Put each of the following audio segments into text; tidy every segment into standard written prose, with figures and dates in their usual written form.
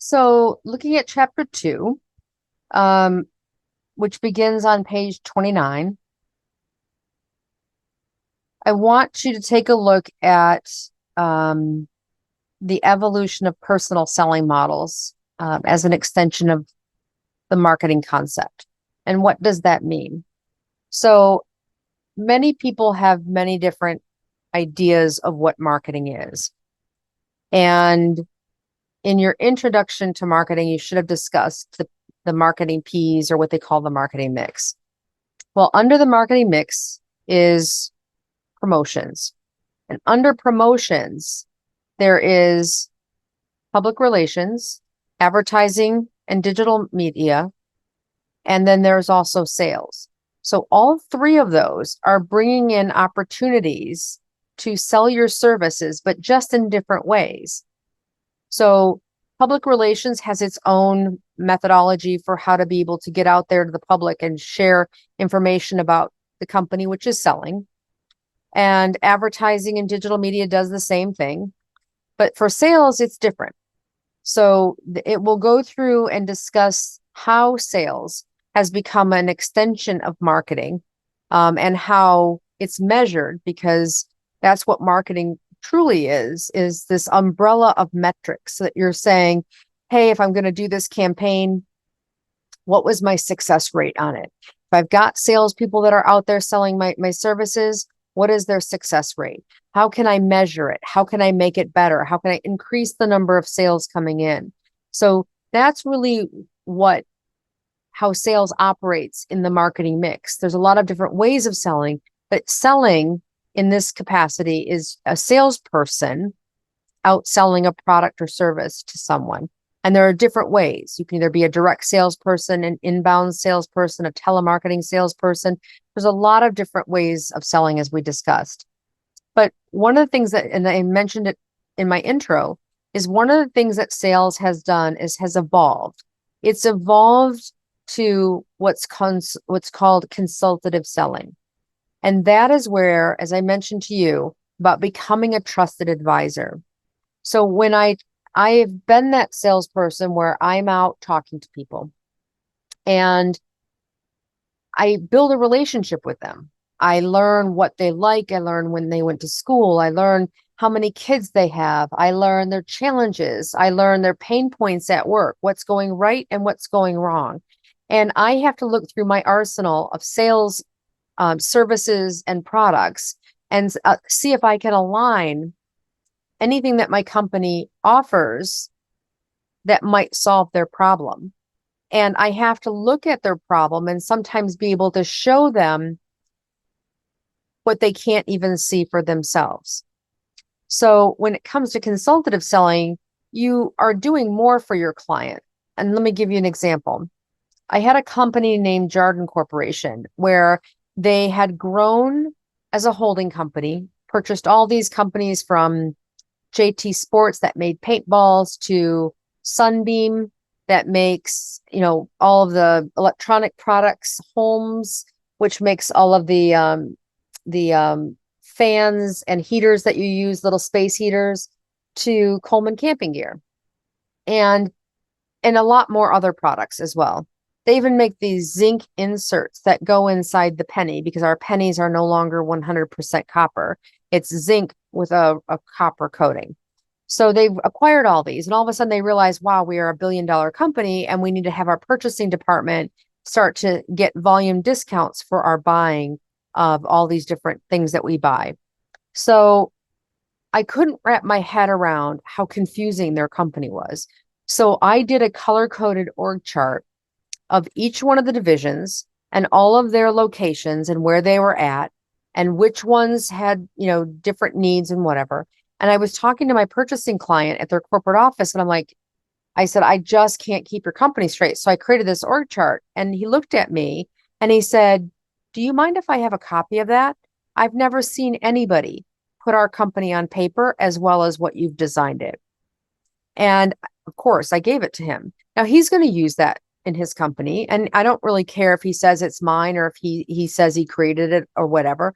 So looking at chapter 2, um, which begins on page 29, I want you to take a look at um, the evolution of personal selling models as an extension of the marketing concept. And what does that mean? So many people have many different ideas of what marketing is. And in your introduction to marketing, you should have discussed the marketing P's, or what they call the marketing mix. Well, under the marketing mix is promotions. And under promotions, there is public relations, advertising, and digital media. And then there's also sales. So all three of those are bringing in opportunities to sell your services, but just in different ways. So public relations has its own methodology for how to be able to get out there to the public and share information about the company, which is selling. And advertising and digital media does the same thing. But for sales, it's different. So it will go through and discuss how sales has become an extension of marketing, and how it's measured, because that's what marketing truly is this umbrella of metrics that you're saying, hey, if I'm going to do this campaign, what was my success rate on it? If I've got salespeople that are out there selling my services, what is their success rate? How can I measure it? How can I make it better? How can I increase the number of sales coming in? So that's really how sales operates in the marketing mix. There's a lot of different ways of selling, but selling in this capacity is a salesperson out selling a product or service to someone. And there are different ways. You can either be a direct salesperson, an inbound salesperson, a telemarketing salesperson. There's a lot of different ways of selling, as we discussed. But one of the things that, and I mentioned it in my intro, is one of the things that sales has done has evolved. It's evolved to what's called consultative selling. And that is where, as I mentioned to you, about becoming a trusted advisor. So when I've been that salesperson where I'm out talking to people and I build a relationship with them. I learn what they like. I learn when they went to school. I learn how many kids they have. I learn their challenges. I learn their pain points at work, what's going right and what's going wrong. And I have to look through my arsenal of sales services and products and see if I can align anything that my company offers that might solve their problem. And I have to look at their problem and sometimes be able to show them what they can't even see for themselves. So when it comes to consultative selling, you are doing more for your client. And let me give you an example. I had a company named Jarden Corporation where they had grown as a holding company, purchased all these companies from JT Sports that made paintballs to Sunbeam that makes, all of the electronic products, Holmes, which makes all of the fans and heaters that you use, little space heaters, to Coleman camping gear, and a lot more other products as well. They even make these zinc inserts that go inside the penny, because our pennies are no longer 100% copper. It's zinc with a copper coating. So they've acquired all these, and all of a sudden they realize, wow, we are $1 billion company and we need to have our purchasing department start to get volume discounts for our buying of all these different things that we buy. So I couldn't wrap my head around how confusing their company was. So I did a color-coded org chart of each one of the divisions and all of their locations and where they were at and which ones had, different needs and whatever. And I was talking to my purchasing client at their corporate office, and I said, I just can't keep your company straight. So I created this org chart, and he looked at me and he said, do you mind if I have a copy of that? I've never seen anybody put our company on paper as well as what you've designed it. And of course, I gave it to him. Now he's going to use that in his company. And I don't really care if he says it's mine or if he says he created it or whatever,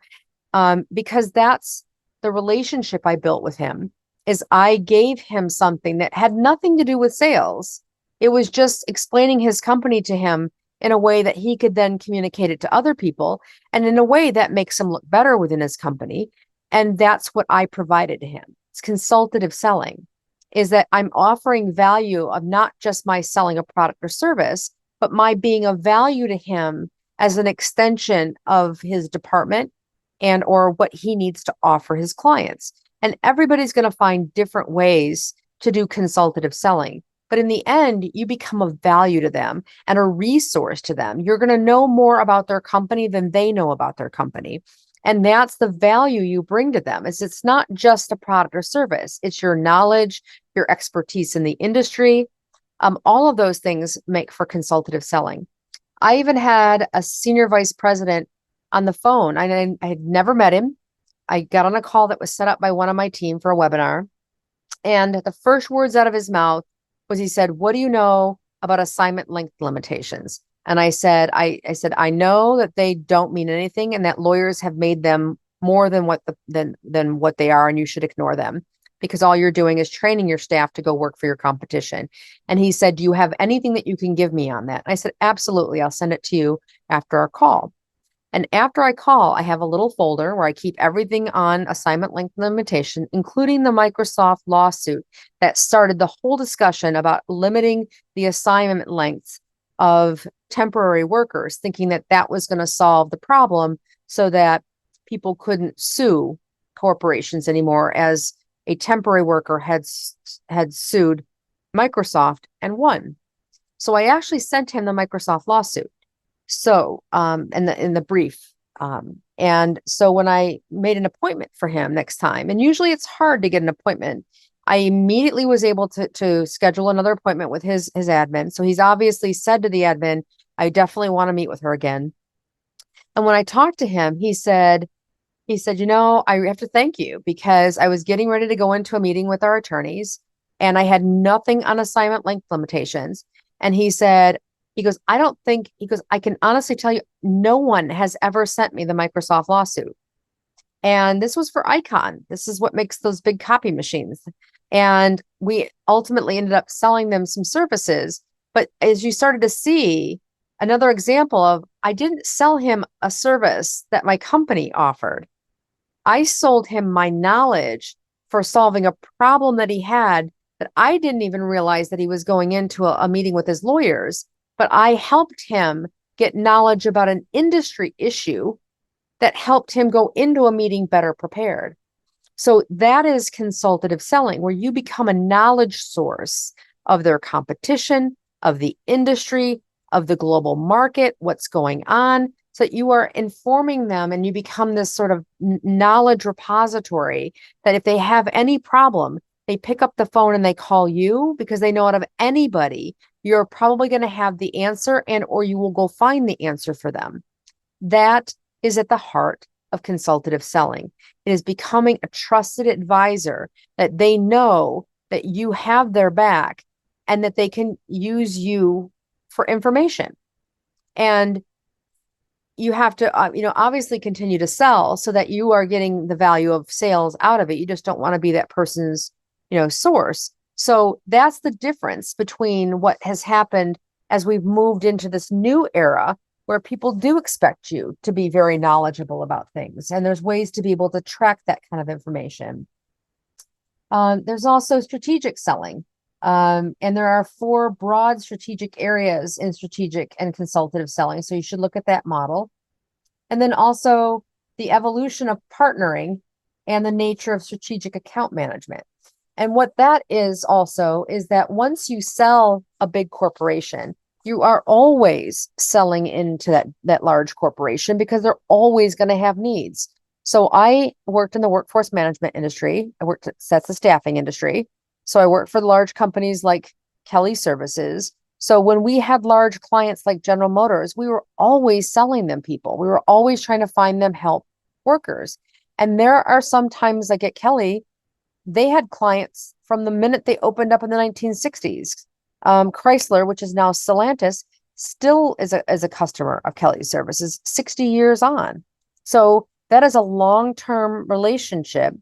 because that's the relationship I built with him. is I gave him something that had nothing to do with sales. It was just explaining his company to him in a way that he could then communicate it to other people, and in a way that makes him look better within his company. And that's what I provided to him. It's consultative selling, is that I'm offering value of not just my selling a product or service, but my being of value to him as an extension of his department and or what he needs to offer his clients. And everybody's going to find different ways to do consultative selling. But in the end, you become of value to them and a resource to them. You're going to know more about their company than they know about their company. And that's the value you bring to them. It's not just a product or service. It's your knowledge, your expertise in the industry. All of those things make for consultative selling. I even had a senior vice president on the phone. I had never met him. I got on a call that was set up by one of my team for a webinar. And the first words out of his mouth was, he said, "What do you know about assignment length limitations?" And I said, I know that they don't mean anything, and that lawyers have made them more than what they are, and you should ignore them, because all you're doing is training your staff to go work for your competition. And he said, "Do you have anything that you can give me on that?" And I said, "Absolutely. I'll send it to you after our call." And after I call, I have a little folder where I keep everything on assignment length limitation, including the Microsoft lawsuit that started the whole discussion about limiting the assignment lengths of temporary workers, thinking that that was going to solve the problem so that people couldn't sue corporations anymore, as a temporary worker had sued Microsoft and won. So I actually sent him the Microsoft lawsuit. So, in the brief. And so when I made an appointment for him next time, and usually it's hard to get an appointment, I immediately was able to schedule another appointment with his admin. So he's obviously said to the admin, "I definitely want to meet with her again." And when I talked to him, he said, "I have to thank you, because I was getting ready to go into a meeting with our attorneys and I had nothing on assignment length limitations." And he goes, "I can honestly tell you, no one has ever sent me the Microsoft lawsuit." And this was for Icon. This is what makes those big copy machines. And we ultimately ended up selling them some services. But as you started to see, another example of, I didn't sell him a service that my company offered. I sold him my knowledge for solving a problem that he had, that I didn't even realize that he was going into a meeting with his lawyers. But I helped him get knowledge about an industry issue that helped him go into a meeting better prepared. So that is consultative selling, where you become a knowledge source of their competition, of the industry, of the global market, what's going on, so that you are informing them, and you become this sort of knowledge repository that if they have any problem, they pick up the phone and they call you, because they know out of anybody, you're probably going to have the answer, and or you will go find the answer for them. That is at the heart of consultative selling. It is becoming a trusted advisor, that they know that you have their back and that they can use you for information. And you have to, obviously continue to sell so that you are getting the value of sales out of it. You just don't want to be that person's, source. So that's the difference between what has happened as we've moved into this new era, where people do expect you to be very knowledgeable about things. And there's ways to be able to track that kind of information. There's also strategic selling. And there are 4 broad strategic areas in strategic and consultative selling. So you should look at that model. And then also the evolution of partnering and the nature of strategic account management. And what that is also is that once you sell a big corporation, you are always selling into that large corporation, because they're always going to have needs. So I worked in the workforce management industry. That's the staffing industry. So I worked for large companies like Kelly Services. So when we had large clients like General Motors, we were always selling them people. We were always trying to find them help workers. And there are some times, like at Kelly, they had clients from the minute they opened up in the 1960s. Chrysler, which is now Stellantis, still is a customer of Kelly Services 60 years on. So that is a long-term relationship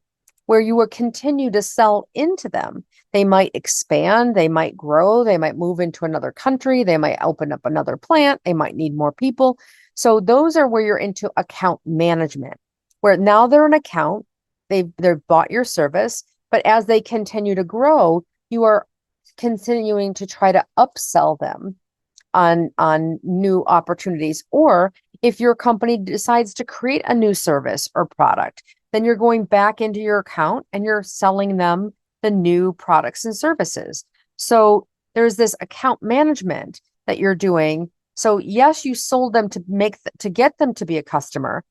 where you will continue to sell into them. They might expand, they might grow, they might move into another country, they might open up another plant, they might need more people. So those are where you're into account management, where now they're an account, they've bought your service, but as they continue to grow, you are continuing to try to upsell them on new opportunities. Or if your company decides to create a new service or product, then you're going back into your account and you're selling them the new products and services. So there's this account management that you're doing. So yes, you sold them to get them to be a customer,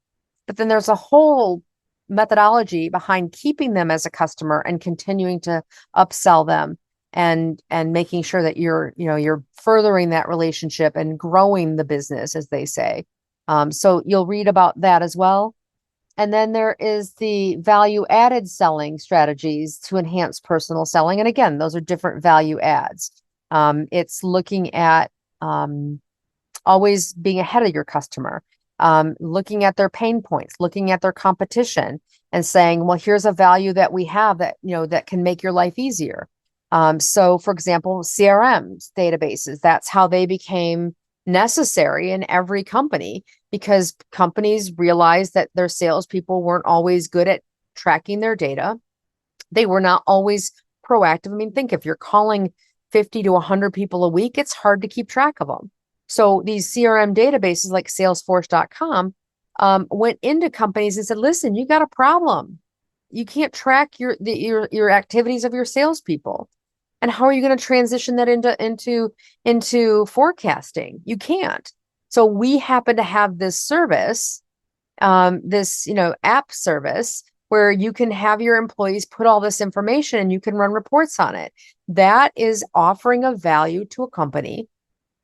but then there's a whole methodology behind keeping them as a customer and continuing to upsell them and making sure that you're furthering that relationship and growing the business, as they say. So you'll read about that as well. And then there is the value added selling strategies to enhance personal selling. And again, those are different value adds. It's looking at always being ahead of your customer, looking at their pain points, looking at their competition and saying, well, here's a value that we have that, that can make your life easier. So for example, CRMs, databases, that's how they became necessary in every company, because companies realized that their salespeople weren't always good at tracking their data. They were not always proactive. I mean, think if you're calling 50 to 100 people a week, it's hard to keep track of them. So these CRM databases like Salesforce.com went into companies and said, listen, you got a problem. You can't track your activities of your salespeople. And how are you going to transition that into forecasting? You can't. So we happen to have this service, this app service where you can have your employees put all this information and you can run reports on it. That is offering a value to a company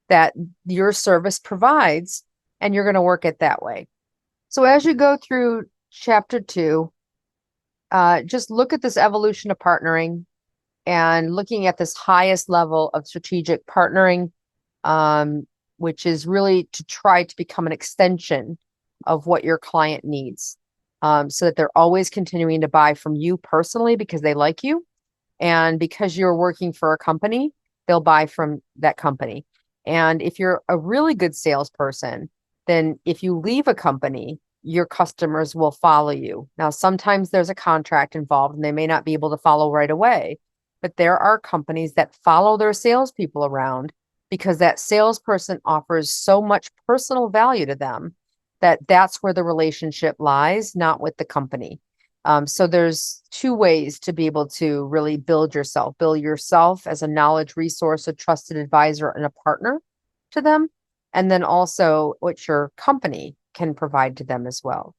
that your service provides, and you're going to work it that way. So as you go through chapter 2, just look at this evolution of partnering and looking at this highest level of strategic partnering, which is really to try to become an extension of what your client needs, so that they're always continuing to buy from you personally because they like you. And because you're working for a company, they'll buy from that company. And if you're a really good salesperson, then if you leave a company, your customers will follow you. Now, sometimes there's a contract involved and they may not be able to follow right away, but there are companies that follow their salespeople around because that salesperson offers so much personal value to them that that's where the relationship lies, not with the company. So there's 2 ways to be able to really build yourself as a knowledge resource, a trusted advisor, and a partner to them. And then also what your company can provide to them as well.